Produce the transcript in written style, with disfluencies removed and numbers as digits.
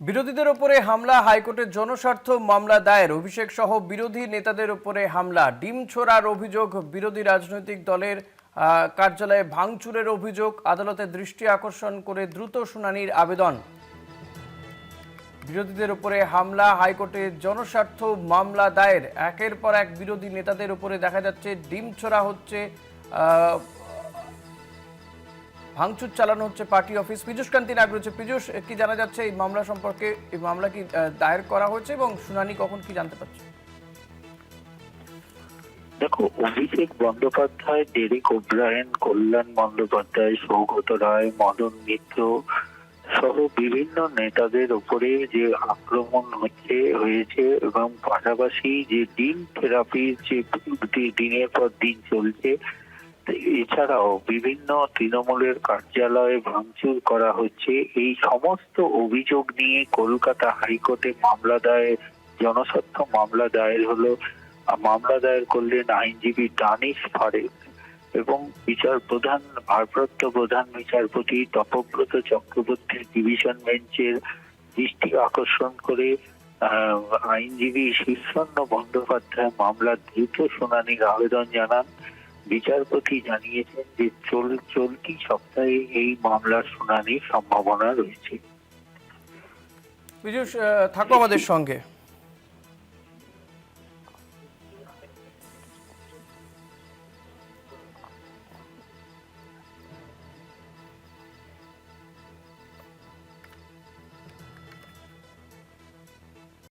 বিরোধীদের উপরে হামলা, হাইকোর্টের জনস্বার্থ মামলা দায়ের, অভিষেক সহ বিরোধী নেতাদের উপরে হামলা, ডিম ছোড়ার অভিযোগ, বিরোধী রাজনৈতিক দলের কার্যালয়ে ভাঙচুরের অভিযোগ, আদালতের দৃষ্টি আকর্ষণ করে দ্রুত শুনানির আবেদন। বিরোধীদের উপরে হামলা, হাইকোর্টে জনস্বার্থ মামলা দায়ের, একের পর এক বিরোধী নেতাদের উপরে দেখা যাচ্ছে ডিম ছোড়া হচ্ছে, ভাঙচুর চালানো হচ্ছে পার্টি অফিস। পীযূষ কান্তি নাগ রয়েছে। পীযূষ, কি জানা যাচ্ছে এই মামলা সম্পর্কে? এই মামলা কি দায়ের করা হয়েছে এবং শুনানি কখন, কি জানতে পারছি? দেখো, অভিষেক বন্দ্যোপাধ্যায়, ডেরেক ওব্রায়েন, কল্যাণ বন্দ্যোপাধ্যায়, সৌগত রায়, মদন মিত্র সহ বিভিন্ন নেতাদের উপরে যে আক্রমণ হয়েছে এবং পাশাপাশি যে ডিম থেরাপির যে দিনের পর দিন চলছে, এছাড়াও বিভিন্ন তৃণমূলের কার্যালয়ে ভাঙচুর করা হচ্ছে, এই সমস্ত অভিযোগ নিয়ে কলকাতা হাইকোর্টে মামলা দায়ের, জনস্বার্থ মামলা দায়ের হলো। মামলা দায়ের করলেন আইনজীবী দানিশ ফারেক এবং ভারপ্রাপ্ত প্রধান বিচারপতি তপব্রত চক্রবর্তীর ডিভিশন বেঞ্চের দৃষ্টি আকর্ষণ করে আইনজীবী শীর্ষণ্য বন্দ্যোপাধ্যায় মামলার দ্রুত শুনানির আবেদন জানান। বিচারপতি জানিয়েছেন যে চলতি সপ্তাহে এই মামলার শুনানির সম্ভাবনা রয়েছে। পীযূষ, থাকো আমাদের সঙ্গে।